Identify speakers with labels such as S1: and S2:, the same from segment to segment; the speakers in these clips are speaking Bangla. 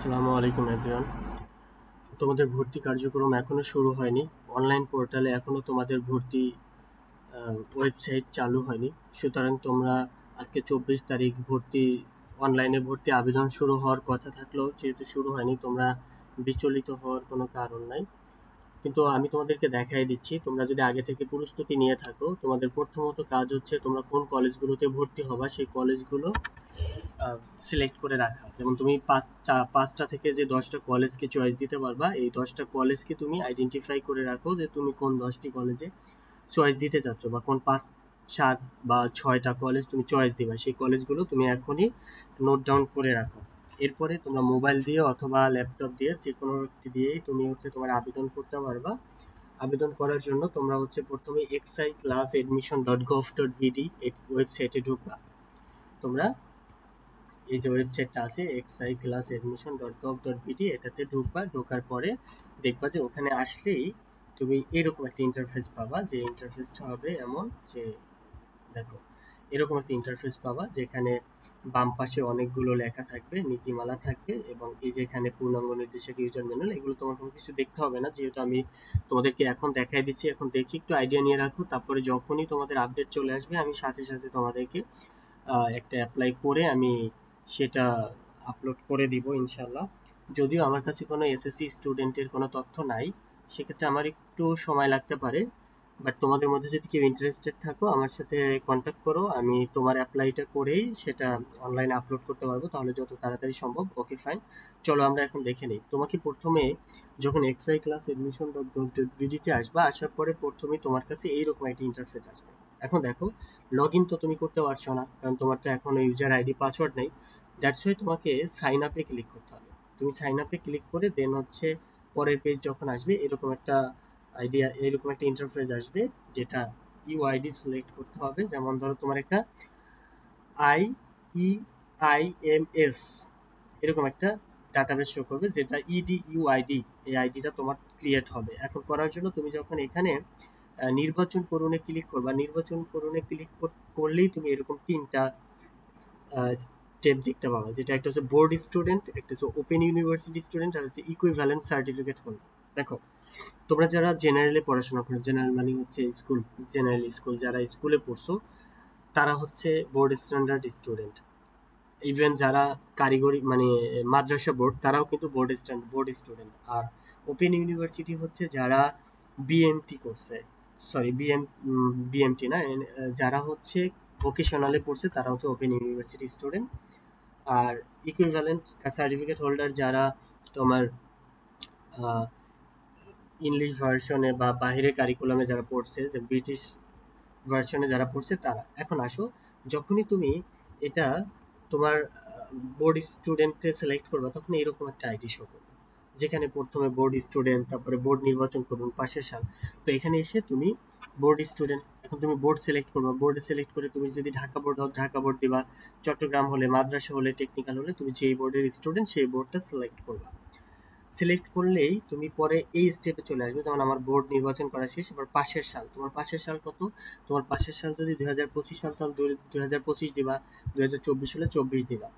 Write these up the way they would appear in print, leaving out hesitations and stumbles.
S1: আসসালামু আলাইকুম এভরিওয়ান। তোমাদের ভর্তি কার্যক্রম এখনো শুরু হয়নি। অনলাইন পোর্টালে এখনো তোমাদের ভর্তি ওয়েবসাইট চালু হয়নি। সুতরাং তোমরা আজকে 24 তারিখ অনলাইনে ভর্তি আবেদন শুরু হওয়ার কথা থাকলেও যেহেতু শুরু হয়নি, তোমরা বিচলিত হওয়ার কোনো কারণ নাই। কিন্তু আমি তোমাদেরকে দেখাই দিচ্ছি, তোমরা যদি আগে থেকে প্রস্তুতি নিয়ে থাকো, তোমাদের প্রথমত কাজ হচ্ছে তোমরা কোন কলেজগুলোতে ভর্তি হবা সেই কলেজগুলো সিলেক্ট করে রাখা। যেমন তুমি পাঁচটা থেকে যে 10টা কলেজকে চয়েস দিতে পারবা, এই 10টা কলেজকে তুমি আইডেন্টিফাই করে রাখো যে তুমি কোন 10টি কলেজে চয়েস দিতে চাচ্ছ, বা কোন 5, 7 বা 6টা কলেজ তুমি চয়েস দিবা। সেই কলেজগুলো তুমি এখনই নোট ডাউন করে রাখো। এরপরে তোমরা মোবাইল দিয়ে অথবা ল্যাপটপ দিয়ে যে কোনো একটি দিয়েই তুমি তোমার আবেদন করতে পারবা। আবেদন করার জন্য তোমরা প্রথমে xiclassadmission.gov.bd এই ওয়েবসাইটে ঢুকবা। তোমরা এই যে ওয়েবসাইটটা আছে xiclassadmission.gov.bd, এটাতে ঢুকবা। ঢোকার পরে দেখবা যে ওখানে আসলেই তুমি এরকম একটা ইন্টারফেস পাবা, যে ইন্টারফেসটা হবে এমন যে, দেখো, এরকম একটা ইন্টারফেস পাবা যেখানে বাম পাশে অনেকগুলো লেখা থাকবে, নীতিমালা থাকবে, এবং এই যে এখানে পূর্ণাঙ্গ নির্দেশক, ইউজার ম্যানুয়াল, এগুলো তোমার কোনো কিছু দেখতে হবে না, যেহেতু আমি তোমাদেরকে এখন দেখাই দিচ্ছি। এখন দেখি একটু আইডিয়া নিয়ে রাখো, তারপরে যখনই তোমাদের আপডেট চলে আসবে আমি সাথে সাথে তোমাদেরকে একটা অ্যাপ্লাই করে আমি সেটা আপলোড করে দিব ইনশাল্লাহ। যদিও আমার কাছে কোনো এসএসসি স্টুডেন্টের কোনো তথ্য নাই, সেক্ষেত্রে আমার একটু সময় লাগতে পারে। বাট তোমাদের মধ্যে যদি কেউ ইন্টারেস্টেড থাকো, আমার সাথে কন্ট্যাক্ট করো, আমি তোমার অ্যাপ্লাইটা করেই সেটা অনলাইনে আপলোড করতে পারবো, তাহলে যত তাড়াতাড়ি সম্ভব। ওকে, ফাইন। চলো আমরা এখন দেখে নিই। তোমাকে প্রথমে যখন xiclassadmission.gov.bd তে আসবা, আসার পরে প্রথমে তোমার কাছে এইরকম একটা ইন্টারফেস আসবে। এখন দেখো, লগ ইন তো তুমি করতে পারছো না, কারণ তোমার তো এখনো ইউজার আইডি পাসওয়ার্ড নেই। দ্যাটস ওয়াই তোমাকে সাইন আপে ক্লিক করতে হবে। তুমি সাইন আপে ক্লিক করে দেন পরের পেজ যখন আসবে, এরকম একটা ইন্টারফেস আসবে, যেটা ইউআইডি সিলেক্ট করতে হবে। যেমন ধরো তোমার একটা IEIMS এরকম একটা ডাটাবেস শো করবে, যেটা EDUID, এই আইডিটা তোমার ক্রিয়েট হবে। এখন করার জন্য তুমি যখন এখানে নির্বাচন করুনে ক্লিক করবা, নির্বাচন করুনে ক্লিক করলেই তুমি এরকম তিনটা স্টেপ দেখতে পাবা, যেটা একটা হচ্ছে বোর্ড স্টুডেন্ট, একটা হচ্ছে ওপেন ইউনিভার্সিটি স্টুডেন্ট, আর হচ্ছে ইকুইভ্যালেন্ট সার্টিফিকেট হোল্ডার। দেখো, তোমরা যারা জেনারেলে পড়াশোনা করো, জেনারেল মানে হচ্ছে স্কুল, জেনারেল স্কুল যারা স্কুলে পড়ছো, তারা হচ্ছে বোর্ড স্ট্যান্ডার্ড স্টুডেন্ট। ইভেন যারা কারিগরি মানে মাদ্রাসা বোর্ড, তারাও কিন্তু বোর্ড স্টুডেন্ট। আর ওপেন ইউনিভার্সিটি হচ্ছে যারা বিএমটি করছে, সরি বিএমটি না, যারা হচ্ছে ভোকেশনালে পড়ছে, তারা হচ্ছে ওপেন ইউনিভার্সিটি স্টুডেন্ট। আর ইকুইভ্যালেন্ট সার্টিফিকেট হোল্ডার যারা তোমার ইংলিশ ভার্সনে বা বাইরে কারিকুলামে যারা পড়ছে, যে ব্রিটিশ ভার্সনে যারা পড়ছে, তারা। এখন আসো, যখনই তুমি এটা তোমার বোর্ড স্টুডেন্টকে সিলেক্ট করবে, তখন এরকম একটা আইডি শো করবে, যেখানে প্রথমে বোর্ড স্টুডেন্ট, তারপরে বোর্ড নির্বাচন করুন, পাশের সাল। তো এখানে এসে তুমি বোর্ড স্টুডেন্ট, এখন তুমি বোর্ড সিলেক্ট করবা। বোর্ড সিলেক্ট করে তুমি যদি ঢাকা বোর্ড হও, ঢাকা বোর্ড দিবা। চট্টগ্রাম হলে, মাদ্রাসা হলে, টেকনিক্যাল হলে, তুমি যেই বোর্ডের স্টুডেন্ট সেই বোর্ডটা সিলেক্ট করবা। সিলেক্ট করলেই তুমি পরে এই স্টেপে চলে আসবে। যেমন আমার বোর্ড নির্বাচন করা শেষ, এবার পাশের সাল। তোমার পাশের সাল কত? তোমার পাশের সাল যদি 2025 সাল, তাহলে 2025 দিবা। 2024 হলে 24 দিবা।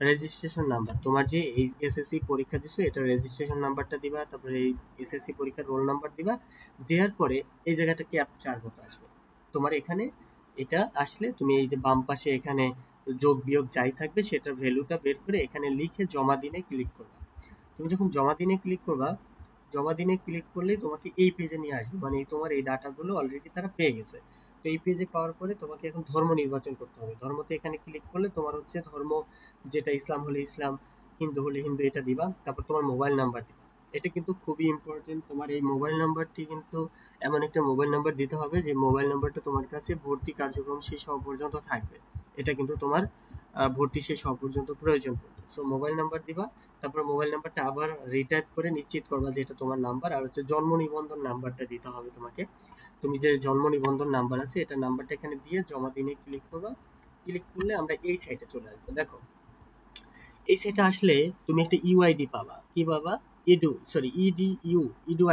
S1: রেজিস্ট্রেশন নাম্বার, তোমার যে এই এসএসসি পরীক্ষা দিছো, এটা রেজিস্ট্রেশন নাম্বারটা দিবা। তারপরে এই এসএসসি পরীক্ষার রোল নাম্বার দিবা। দেওয়ার পরে এই জায়গাটা ক্যাপচার মতো আসবে তোমার এখানে। এটা আসলে তুমি এই যে বাম পাশে এখানে যোগ বিয়োগ যাই থাকবে, সেটার ভ্যালুটা বের করে এখানে লিখে জমা দিনে ক্লিক করবা। তুমি যখন জমা দিনে ক্লিক করবা, জমা দিনে ক্লিক করলেই তোমাকে এই পেজে নিয়ে আসবে, মানে তোমার এই ডাটাগুলো অলরেডি তারা পেয়ে গেছে। তো এই পেজে পাওয়ার পরে তোমাকে এখন ধর্ম নির্বাচন করতে হবে। ধর্মতে এখানে ক্লিক করলে তোমার ধর্ম, যেটা ইসলাম হলে ইসলাম, হিন্দু হলে হিন্দু, এটা দিবা। তারপর তোমার মোবাইল নাম্বার দিবা। এটা কিন্তু খুবই ইম্পর্টেন্ট। তোমার এই মোবাইল নাম্বারটি কিন্তু এমন একটা মোবাইল নাম্বার দিতে হবে, যে মোবাইল নাম্বারটা তোমার কাছে ভর্তি কার্যক্রম শেষ হওয়া পর্যন্ত থাকবে। এটা কিন্তু তোমার ভর্তি শেষ হওয়া পর্যন্ত প্রয়োজন পড়বে। সো মোবাইল নাম্বার দিবা। তারপর মোবাইল নাম্বারটা আবার রিটাইপ করে নিশ্চিত করবা যে এটা তোমার নাম্বার। আর জন্ম নিবন্ধন নাম্বারটা দিতে হবে তোমাকে। তুমি যে জন্ম নিবন্ধন নাম্বার আছে, এটা নাম্বারটা এখানে দিয়ে জমা দিনে ক্লিক করবা। ক্লিক করলে আমরা এই সাইটে চলে আসবো। দেখো, এই সাইটে আসলে তুমি একটা ইউআইডি পাবা। কি পাবা? ইডু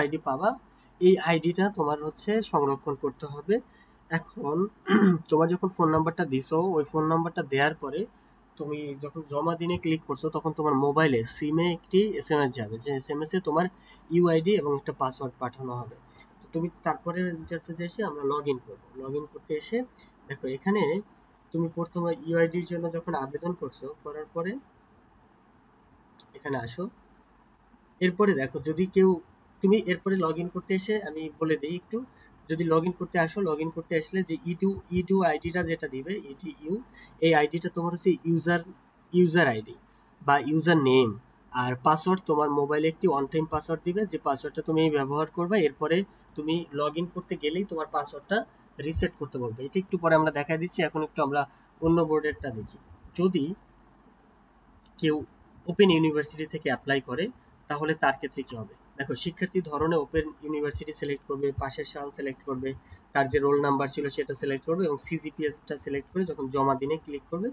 S1: আইডি পাবা। এই আইডিটা তোমার সংরক্ষণ করতে হবে। এখন তোমার যখন ফোন নাম্বারটা দিছো, ওই ফোন নাম্বারটা দেওয়ার পরে তুমি যখন জমা দিনে ক্লিক করছো তখন তোমার মোবাইলে সিমে একটি এসএমএস যাবে, যে এসএমএস এ তোমার ইউআইডি এবং একটা পাসওয়ার্ড পাঠানো হবে। তো তুমি তারপরে ইন্টারফেসে এসে আমরা লগ ইন করবো। লগ ইন করতে এসে দেখো এখানে তুমি প্রথমে ইউআইডির জন্য যখন আবেদন করছো, করার পরে এখানে আসো। এরপরে দেখো যদি কেউ, তুমি এরপরে লগ ইন করতে এসে আমি বলে দিই একটু, যদি লগ ইন করতে আসো, লগ ইন করতে আসলে যে ইডু আইডিটা যেটা দিবে ইউ, এই আইডিটা তোমার হচ্ছে ইউজার আইডি বা ইউজার নেম। আর পাসওয়ার্ড তোমার মোবাইলে একটি ওয়ান টাইম পাসওয়ার্ড দিবে, যে পাসওয়ার্ডটা তুমি ব্যবহার করবে। এরপরে তুমি লগ ইন করতে গেলেই তোমার পাসওয়ার্ডটা রিসেট করতে বলবে। এটা একটু পরে আমরা দেখা দিচ্ছি, এখন একটু আমরা অন্য বোর্ডেরটা দেখি। যদি কেউ ওপেন ইউনিভার্সিটি থেকে অ্যাপ্লাই করে তাহলে তার ক্ষেত্রে কি হবে? দেখো শিক্ষার্থী ধরনে ওপেন ইউনিভার্সিটি সিলেক্ট করবে, পাশের সাল সিলেক্ট করবে, তার যে রোল নাম্বার ছিল সেটা সিলেক্ট করবে এবং সিজিপিএসটা সিলেক্ট করে যখন জমা দিনে ক্লিক করবে,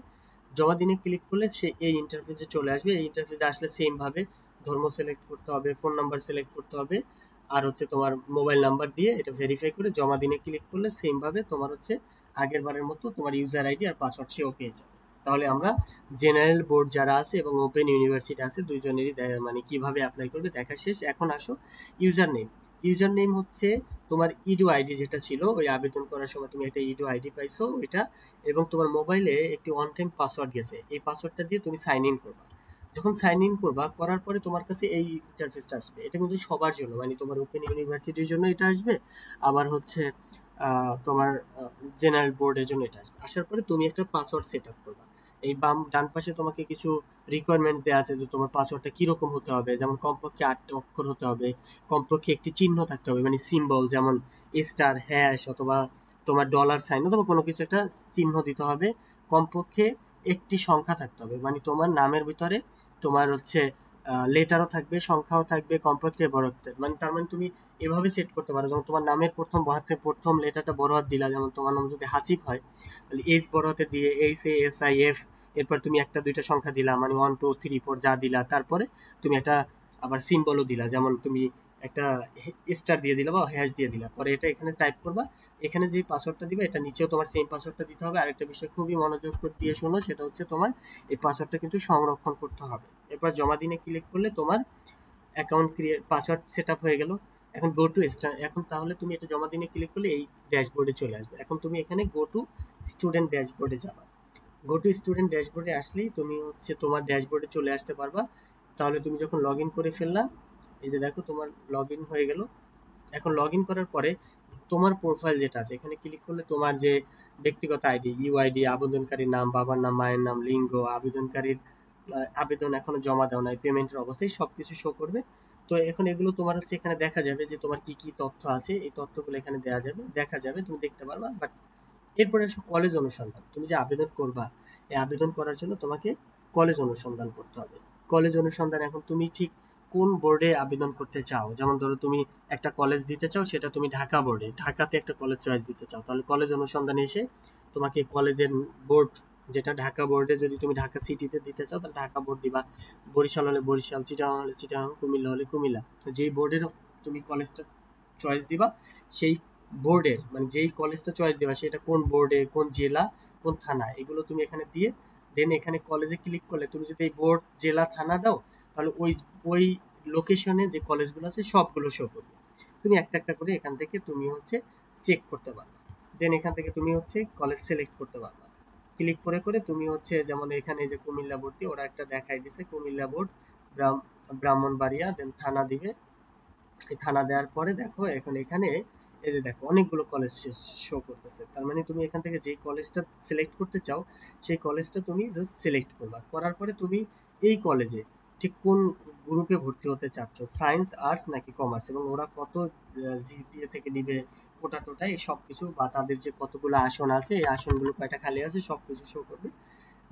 S1: জমা দিনে ক্লিক করলে সে এই ইন্টারফেসে চলে আসবে। এই ইন্টারফেসে আসলে সেম ভাবে ধর্ম সিলেক্ট করতে হবে, ফোন নাম্বার সিলেক্ট করতে হবে, আর হচ্ছে তোমার মোবাইল নাম্বার দিয়ে এটা ভেরিফাই করে জমা দিনে ক্লিক করলে সেম ভাবে তোমার হচ্ছে আগের বারের মতো তোমার ইউজার আইডি আর পাসওয়ার্ড সেও পেয়ে যাবে। তাহলে আমরা জেনারেল বোর্ড যারা আছে এবং ওপেন ইউনিভার্সিটি আছে দুইজনেরই মানে কিভাবে অ্যাপ্লাই করবে দেখা শেষ। এখন আসো ইউজার নেম। ইউজার নেম হচ্ছে তোমার ইডু আইডি যেটা ছিল, ওই আবেদন করার সময় তুমি একটা ইডু আইডি পাইছো ওইটা, এবং তোমার মোবাইলে একটি ওয়ান টাইম পাসওয়ার্ড গেছে, এই পাসওয়ার্ডটা দিয়ে তুমি সাইন ইন করবা। যখন সাইন ইন করবা, করার পরে তোমার কাছে এই ইন্টারফেসটা আসবে। এটা কিন্তু সবার জন্য, মানে তোমার ওপেন ইউনিভার্সিটির জন্য এটা আসবে, আবার হচ্ছে তোমার জেনারেল বোর্ডের জন্য এটা আসবে। আসার পরে তুমি একটা পাসওয়ার্ড সেট আপ করবা। এই ডান পাশে তোমাকে কিছু রিকোয়ারমেন্ট দেওয়া আছে যে তোমার পাসওয়ার্ডটা কিরকম হতে হবে, যেমন কমপক্ষে 8টা অক্ষর হতে হবে, কমপক্ষে একটি চিহ্ন থাকতে হবে মানে সিম্বল, যেমন স্টার, হ্যাশ অথবা তোমার ডলার সাইন অথবা কোনো কিছু একটা চিহ্ন দিতে হবে, কমপক্ষে একটি সংখ্যা থাকতে হবে, মানে তোমার নামের ভিতরে তোমার হচ্ছে লেটারও থাকবে, সংখ্যাও থাকবে, কমপক্ষে বড় হাতের, মানে তার মানে তুমি এভাবে সেট করতে পারো, যেমন তোমার নামের প্রথম লেটারটা বড় হাত দিলা, যেমন তোমার নাম যদি হাসিফ হয় তাহলে এইচ বড় হাতে দিয়ে HASIF, এরপর তুমি একটা দুইটা সংখ্যা দিলা মানে 1 2 3 4 যা দিলা, তারপরে তুমি একটা আবার সিম্বলও দিলা, যেমন তুমি একটা স্টার দিয়ে দিলা বা হ্যাশ দিয়ে দিলা, পরে এটা এখানে টাইপ করবা। এখানে যে পাসওয়ার্ডটা দিবে এটা নিচেও তোমার সেম পাসওয়ার্ডটা দিতে হবে। আরেকটা বিষয় খুবই মনোযোগ করে দিয়ে শোনো, সেটা হচ্ছে তোমার এই পাসওয়ার্ডটা কিন্তু সংরক্ষণ করতে হবে। এরপর জমা দিনে ক্লিক করলে তোমার account create password set up হয়ে গেল। এখন গো টু স্টার, এখন তাহলে তুমি এটা জমা দিনে ক্লিক করলে এই ড্যাশবোর্ডে চলে আসবে। এখন তুমি এখানে গো টু স্টুডেন্ট ড্যাশবোর্ডে যাবা। গো টু স্টুডেন্ট ড্যাশবোর্ডে আসলেই তুমি হচ্ছে তোমার ড্যাশবোর্ডে চলে আসতে পারবা। তাহলে তুমি যখন লগ ইন করে ফেললা, এই যে দেখো তোমার লগ ইন হয়ে গেল। এখন লগ ইন করার পরে তোমার প্রোফাইল যেটা আছে এখানে ক্লিক করলে তোমার যে ব্যক্তিগত আইডি, ইউআইডি, আবেদনকারীর নাম, বাবার নাম, মায়ের নাম, লিঙ্গ, আবেদনকারীর আবেদন এখনো জমা দেওয়া নাই, পেমেন্টের অবস্থায় সবকিছু শো করবে। তো এখন এগুলো তোমার হচ্ছে এখানে দেখা যাবে যে তোমার কি কি তথ্য আছে, এই তথ্যগুলো এখানে দেওয়া যাবে, দেখা যাবে, তুমি দেখতে পারবা। বাট এরপরে আসো কলেজ অনুসন্ধান। তুমি যে আবেদন করবা, এই আবেদন করার জন্য তোমাকে কলেজ অনুসন্ধান করতে হবে। কলেজ অনুসন্ধান, এখন তুমি ঠিক কোন বোর্ডে আবেদন করতে চাও, যেমন ধরো তুমি একটা কলেজ দিতে চাও, সেটা তুমি ঢাকা বোর্ডে, ঢাকাতে একটা কলেজ চয়েস দিতে চাও, তাহলে কলেজ অনুসন্ধানে এসে তোমাকে কলেজের বোর্ড, যেটা ঢাকা বোর্ডে যদি তুমি ঢাকা সিটিতে দিতে চাও তাহলে ঢাকা বোর্ড দিবা, বরিশাল হলে বরিশাল, চিটাগাং হলে চিটাগাং, কুমিল্লা হলে কুমিল্লা, যেই বোর্ডের তুমি কলেজটা চয়েস দিবা সেই বোর্ডের, মানে যেই কলেজটা চয়েস দেবা সেটা কোন বোর্ডে, কোন জেলা, কোন থানা, এগুলো তুমি এখানে দিয়ে দেন এখানে কলেজে ক্লিক করলে তুমি যদি এই বোর্ড, জেলা, থানা দাও তাহলে ওই ওই লোকেশনে যে কলেজগুলো আছে সবগুলো শো করবে। তুমি একটা একটা করে এখান থেকে তুমি হচ্ছে চেক করতে পারবে। দেন এখান থেকে তুমি হচ্ছে কলেজ সিলেক্ট করতে পারবে। ক্লিক করে করে তুমি হচ্ছে, যেমন এখানে যে কুমিল্লা বোর্ডটি ওরা একটা দেখাই দিছে, কুমিল্লা বোর্ড, ব্রাহ্মণবাড়িয়া, দেন থানা দিবে। এই থানা দেওয়ার পরে দেখো এখন এখানে এই যে দেখো অনেকগুলো কলেজ শো করতেছে, তার মানে তুমি এখান থেকে যেই কলেজটা সিলেক্ট করতে চাও সেই কলেজটা তুমি জাস্ট সিলেক্ট করবা। করার পরে তুমি এই কলেজে ঠিক কোন গ্রুপে ভর্তি হতে চাচ্ছ, সায়েন্স, আর্টস নাকি কমার্স, এবং ওরা কত জিপিএ থেকে নিবে, কোটা টোটা এই সব কিছু, বা তাদের যে কতগুলো আসন আছে এই আসনগুলো কয়টা খালি আছে সবকিছু শো করবে।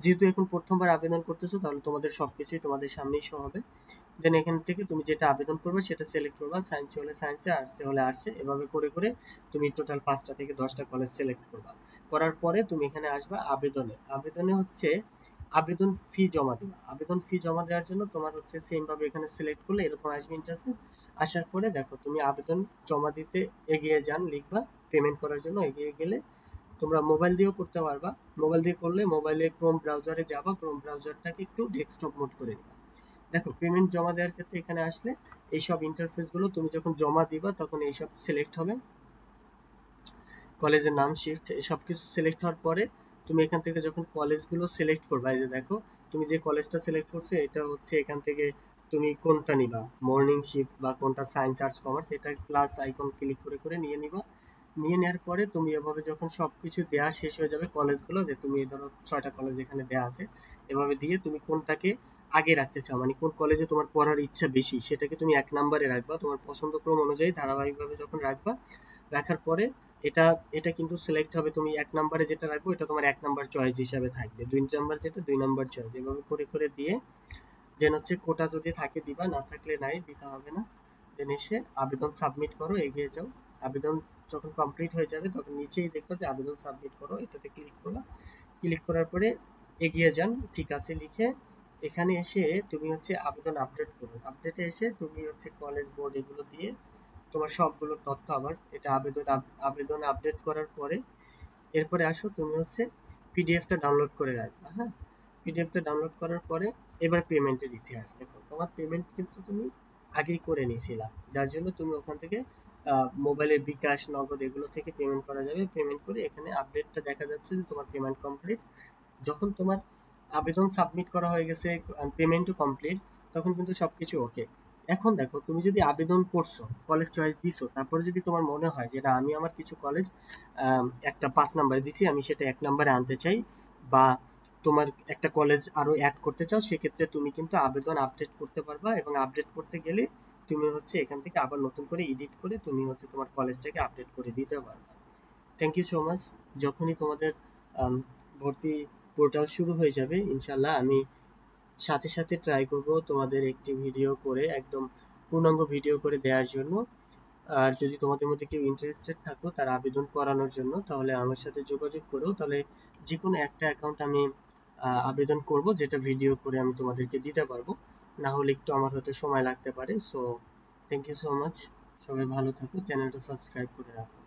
S1: যেহেতু এখন প্রথমবার আবেদন করতেছো তাহলে তোমাদের সবকিছুই তোমাদের সামনেই শো হবে। দেন এখান থেকে তুমি যেটা আবেদন করবে সেটা সিলেক্ট করবা, সায়েন্সে হলে সায়েন্সে, আর্টসে হলে আর্টসে, এভাবে করে করে তুমি টোটাল 5টা থেকে 10টা কলেজ সিলেক্ট করবা। করার পরে তুমি এখানে আসবা আবেদনে। আবেদনে হচ্ছে আবেদন ফি জমা দিবা। আবেদন ফি জমা দেওয়ার জন্য তোমার হচ্ছে সেম ভাবে এখানে সিলেক্ট করলে এরকম আসবে ইন্টারফেস। আসার পরে দেখো তুমি আবেদন জমা দিতে এগিয়ে যান লিখবা, পেমেন্ট করার জন্য এগিয়ে গেলে তোমরা মোবাইল দিয়েও করতে পারবা। মোবাইল দিয়ে করলে মোবাইলে ক্রোম ব্রাউজারে যাবা, ক্রোম ব্রাউজারটাকে একটু ডেস্কটপ মোড করে নিবা। দেখো পেমেন্ট জমা দেওয়ার ক্ষেত্রে এখানে আসলে এইসব ইন্টারফেস গুলো তুমি যখন জমা দিবা তখন এইসব সিলেক্ট হবে, কলেজের নাম, শিফট, সব কিছু সিলেক্ট হওয়ার পরে তুমি এখান থেকে যখন কলেজগুলো সিলেক্ট করবা, এই যে দেখো তুমি যে কলেজটা সিলেক্ট করছো এটা হচ্ছে এখান থেকে তুমি কোনটা নিবা, মর্নিং শিফট বা কোনটা সায়েন্স আর্টস কমার্স, এটা প্লাস আইকন ক্লিক করে করে নিয়ে নিবা। নিয়ে নেওয়ার পরে তুমি এভাবে যখন সবকিছু দেওয়া শেষ হয়ে যাবে কলেজগুলো, যে তুমি ধরো 6টা কলেজ এখানে দেওয়া আছে, এভাবে দিয়ে তুমি কোনটাকে আগে রাখতে চাও, মানে কোন কলেজে তোমার পড়ার ইচ্ছা বেশি সেটাকে তুমি 1 নম্বরে রাখবা, তোমার পছন্দ ক্রম অনুযায়ী ধারাবাহিকভাবে যখন রাখবা, রাখার পরে এটা এটা কিন্তু সিলেক্ট হবে, তুমি 1 নম্বরে যেটা রাখবো এটা তোমার 1 নম্বর চয়েস হিসাবে থাকবে, 2 নম্বর যেটা 2 নম্বর চয়েস, এভাবে করে করে দিয়ে দেন হচ্ছে কোটা যদি থাকে দিবা, না থাকলে নাই, দিতে হবে না। দেন এসে আবেদন সাবমিট করো, এগিয়ে যাও। আবেদন যখন কমপ্লিট হয়ে যাবে তখন নিচেই দেখবে যে আবেদন সাবমিট করো, এটাতে ক্লিক করো। ক্লিক করার পরে এগিয়ে যান, ঠিক আছে লিখে এখানে এসে তুমি হচ্ছে আবেদন আপডেট করো। আপডেটে এসে তুমি হচ্ছে কলেজ বোর্ড এগুলো দিয়ে তোমার সবগুলো তথ্য আবার এটা আবেদন আপডেট করার পরে এরপরে আসো তুমি হচ্ছে পিডিএফটা ডাউনলোড করে রাখবা। হ্যাঁ, পিডিএফটা ডাউনলোড করার পরে এবার পেমেন্টের ইতিহাস দেখো, তোমার পেমেন্ট কিন্তু তুমি আগেই করে নিয়েছিলা, যার জন্য তুমি ওখান থেকে মোবাইলের বিকাশ, নগদ এগুলো থেকে পেমেন্ট করা যাবে। পেমেন্ট করে এখানে আপডেটটা দেখা যাচ্ছে যে তোমার পেমেন্ট কমপ্লিট। যখন তোমার আবেদন সাবমিট করা হয়ে গেছে, পেমেন্টও কমপ্লিট, তখন কিন্তু সবকিছু ওকে। এখন দেখো তুমি যদি আবেদন করছো, কলেজ চয়েস দিছো, তারপরে যদি তোমার মনে হয় যে না আমি আমার কিছু কলেজ একটা 5 নম্বরে দিছি আমি সেটা 1 নম্বরে আনতে চাই, বা তোমার একটা কলেজ আরো অ্যাড করতে চাও, সেক্ষেত্রে তুমি কিন্তু আবেদন আপডেট করতে পারবা, এবং আপডেট করতে গেলে তুমি হচ্ছে এখান থেকে আবার নতুন করে এডিট করে তুমি হচ্ছে তোমার কলেজটাকে আপডেট করে দিতে পারবা। Thank you so much. যখনই তোমাদের ভর্তি পোর্টাল শুরু হয়ে যাবে ইনশাল্লাহ আমি সাথে সাথে ট্রাই করব তোমাদের একটি ভিডিও করে, একদম পূর্ণাঙ্গ ভিডিও করে দেওয়ার জন্য। আর যদি তোমাদের মধ্যে কেউ ইন্টারেস্টেড থাকো তার আবেদন করানোর জন্য, তাহলে আমার সাথে যোগাযোগ করো, তাহলে যে কোনো একটা অ্যাকাউন্ট আমি আবেদন করব, যেটা ভিডিও করে আমি তোমাদেরকে দিতে পারবো। না হলে একটু আমার হয়তো সময় লাগতে পারে। So thank you so much, সবাই ভালো থাকো, চ্যানেলটা সাবস্ক্রাইব করে রাখো।